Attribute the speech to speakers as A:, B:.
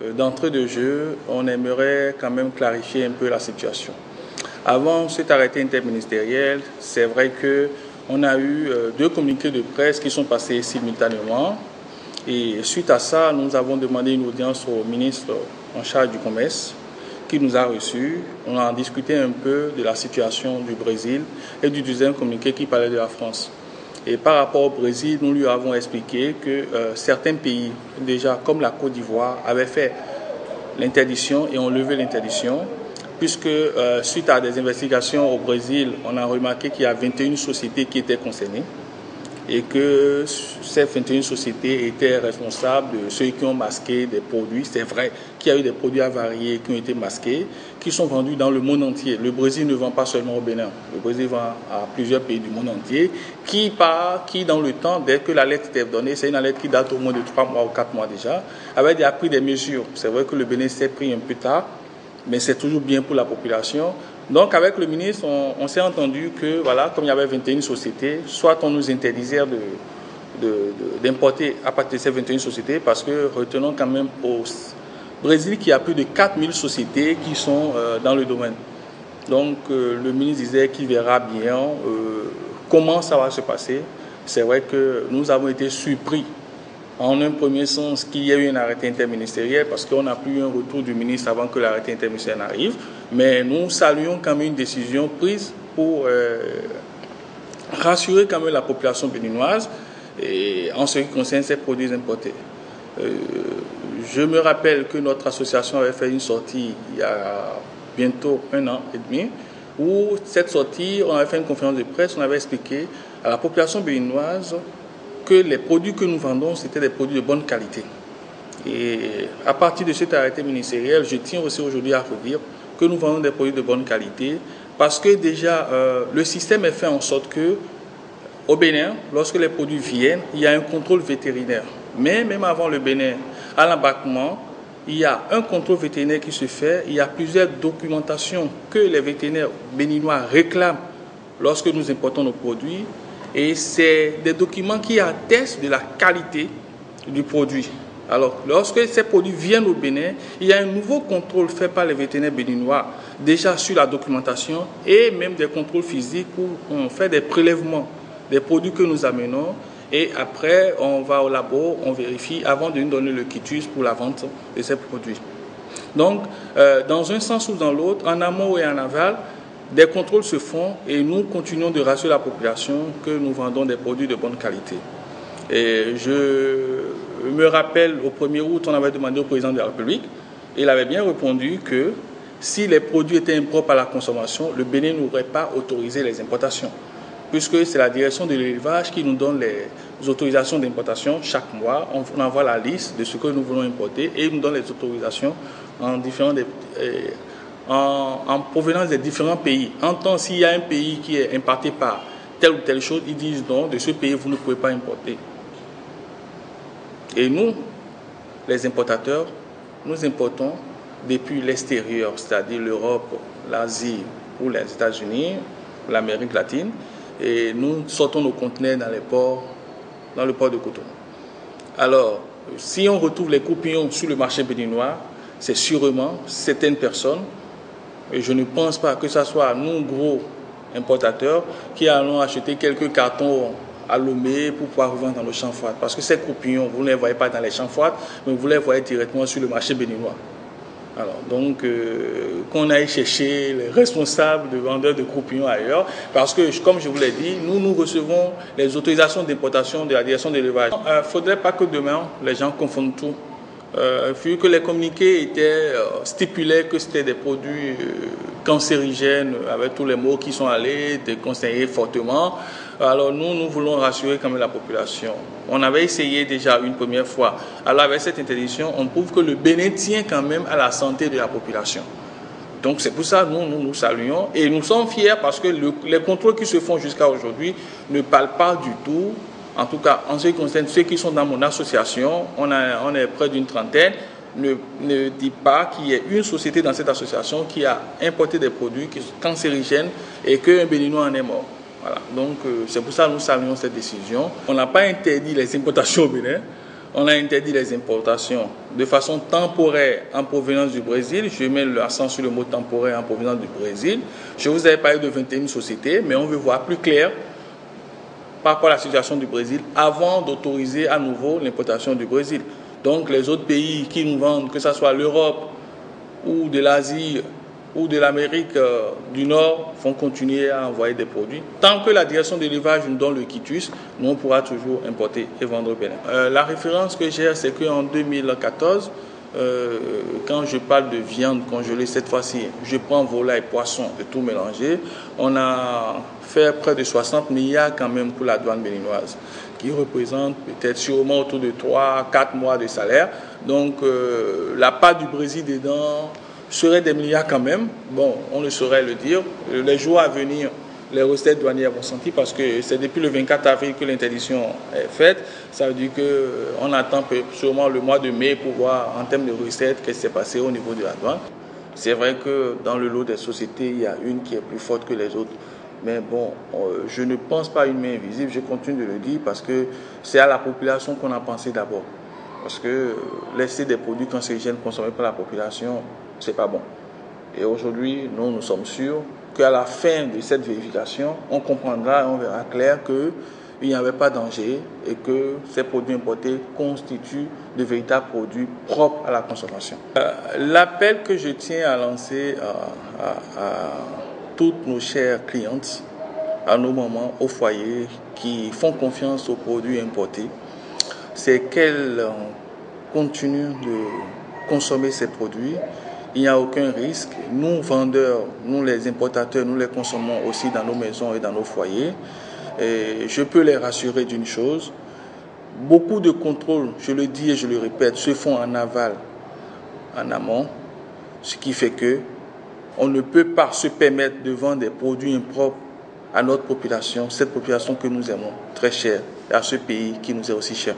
A: D'entrée de jeu, on aimerait quand même clarifier un peu la situation. Avant cet arrêté interministériel, c'est vrai qu'on a eu deux communiqués de presse qui sont passés simultanément. Et suite à ça, nous avons demandé une audience au ministre en charge du commerce qui nous a reçus. On a discuté un peu de la situation du Brésil et du deuxième communiqué qui parlait de la France. Et par rapport au Brésil, nous lui avons expliqué que certains pays, déjà comme la Côte d'Ivoire, avaient fait l'interdiction et ont levé l'interdiction, puisque suite à des investigations au Brésil, on a remarqué qu'il y a 21 sociétés qui étaient concernées et que ces 21 sociétés étaient responsables de ceux qui ont masqué des produits. C'est vrai qu'il y a eu des produits avariés qui ont été masqués, qui sont vendus dans le monde entier. Le Brésil ne vend pas seulement au Bénin, le Brésil vend à plusieurs pays du monde entier, qui dans le temps, dès que la lettre était donnée, c'est une lettre qui date au moins de 3 mois ou 4 mois déjà, avait déjà pris des mesures. C'est vrai que le Bénin s'est pris un peu tard, mais c'est toujours bien pour la population. Donc avec le ministre, on s'est entendu que, voilà, comme il y avait 21 sociétés, soit on nous interdisait d'importer à partir de ces 21 sociétés, parce que retenons quand même au Brésil qu'il y a plus de 4000 sociétés qui sont dans le domaine. Donc le ministre disait qu'il verra bien comment ça va se passer. C'est vrai que nous avons été surpris en un premier sens qu'il y ait eu un arrêté interministériel parce qu'on n'a plus eu un retour du ministre avant que l'arrêté interministériel n'arrive. Mais nous saluons quand même une décision prise pour rassurer quand même la population béninoise et en ce qui concerne ces produits importés. Je me rappelle que notre association avait fait une sortie il y a bientôt 1 an et demi où cette sortie, on avait fait une conférence de presse, on avait expliqué à la population béninoise que les produits que nous vendons, c'était des produits de bonne qualité. Et à partir de cet arrêté ministériel, je tiens aussi aujourd'hui à vous dire que nous vendons des produits de bonne qualité parce que déjà, le système est fait en sorte que au Bénin, lorsque les produits viennent, il y a un contrôle vétérinaire. Mais même avant le Bénin, à l'embarquement, il y a un contrôle vétérinaire qui se fait. Il y a plusieurs documentations que les vétérinaires béninois réclament lorsque nous importons nos produits. Et c'est des documents qui attestent de la qualité du produit. Alors, lorsque ces produits viennent au Bénin, il y a un nouveau contrôle fait par les vétérinaires béninois, déjà sur la documentation et même des contrôles physiques où on fait des prélèvements des produits que nous amenons. Et après, on va au labo, on vérifie avant de nous donner le quitus pour la vente de ces produits. Donc, dans un sens ou dans l'autre, en amont et en aval, des contrôles se font et nous continuons de rassurer la population que nous vendons des produits de bonne qualité. Et je me rappelle, au 1er août, on avait demandé au président de la République, et il avait bien répondu que si les produits étaient impropres à la consommation, le Bénin n'aurait pas autorisé les importations, puisque c'est la direction de l'élevage qui nous donne les autorisations d'importation chaque mois. On envoie la liste de ce que nous voulons importer et ils nous donnent les autorisations en provenance des différents pays. En tant s'il y a un pays qui est impacté par telle ou telle chose, ils disent non, de ce pays, vous ne pouvez pas importer. Et nous, les importateurs, nous importons depuis l'extérieur, c'est-à-dire l'Europe, l'Asie ou les États-Unis, l'Amérique latine, et nous sortons nos conteneurs dans le port de Cotonou. Alors, si on retrouve les coupillons sur le marché béninois, c'est sûrement certaines personnes. Et je ne pense pas que ce soit nous, gros importateurs, qui allons acheter quelques cartons à Lomé pour pouvoir revendre dans le champ froid. Parce que ces coupillons, vous ne les voyez pas dans les champs froids, mais vous les voyez directement sur le marché béninois. Alors, donc, qu'on aille chercher les responsables de vendeurs de coupillons ailleurs, parce que, comme je vous l'ai dit, nous recevons les autorisations d'importation de la direction de l'élevage. Il ne faudrait pas que demain, les gens confondent tout. Vu que les communiqués stipulaient que c'était des produits cancérigènes, avec tous les mots qui sont allés, déconseillés fortement. Alors nous voulons rassurer quand même la population. On avait essayé déjà une première fois. Alors avec cette interdiction, on prouve que le Bénin tient quand même à la santé de la population. Donc c'est pour ça que nous saluons et nous sommes fiers parce que les contrôles qui se font jusqu'à aujourd'hui ne parlent pas du tout. En tout cas, en ce qui concerne ceux qui sont dans mon association, on est près d'une trentaine, ne dit pas qu'il y ait une société dans cette association qui a importé des produits qui sont cancérigènes et qu'un Béninois en est mort. Voilà. Donc, c'est pour ça que nous saluons cette décision. On n'a pas interdit les importations au Bénin. On a interdit les importations de façon temporaire en provenance du Brésil. Je mets l'accent sur le mot temporaire en provenance du Brésil. Je vous avais parlé de 21 sociétés, mais on veut voir plus clair par rapport à la situation du Brésil avant d'autoriser à nouveau l'importation du Brésil. Donc les autres pays qui nous vendent, que ce soit l'Europe ou de l'Asie ou de l'Amérique du Nord, vont continuer à envoyer des produits. Tant que la direction de l'élevage nous donne le quitus, nous on pourra toujours importer et vendre au Bénin. La référence que j'ai, c'est qu'en 2014, quand je parle de viande congelée, cette fois-ci, je prends volaille, poisson et tout mélangé, on a fait près de 60 milliards quand même pour la douane béninoise, qui représente peut-être sûrement autour de 3-4 mois de salaire. Donc la part du Brésil dedans serait des milliards quand même. Bon, on ne saurait le dire. Les jours à venir, les recettes douanières vont sentir parce que c'est depuis le 24 avril que l'interdiction est faite. Ça veut dire qu'on attend sûrement le mois de mai pour voir en termes de recettes qu'est-ce qui s'est passé au niveau de la douane. C'est vrai que dans le lot des sociétés, il y a une qui est plus forte que les autres. Mais bon, je ne pense pas à une main invisible, je continue de le dire parce que c'est à la population qu'on a pensé d'abord. Parce que laisser des produits cancérigènes consommés par la population, c'est pas bon. Et aujourd'hui, nous sommes sûrs qu'à la fin de cette vérification, on comprendra et on verra clair qu'il n'y avait pas de danger et que ces produits importés constituent de véritables produits propres à la consommation. L'appel que je tiens à lancer à toutes nos chères clientes, à nos mamans au foyer qui font confiance aux produits importés, c'est qu'elles continuent de consommer ces produits. Il n'y a aucun risque. Nous, vendeurs, nous les importateurs, nous les consommons aussi dans nos maisons et dans nos foyers. Et je peux les rassurer d'une chose. Beaucoup de contrôles, je le dis et je le répète, se font en aval, en amont, ce qui fait que on ne peut pas se permettre de vendre des produits impropres à notre population, cette population que nous aimons très chère, et à ce pays qui nous est aussi cher.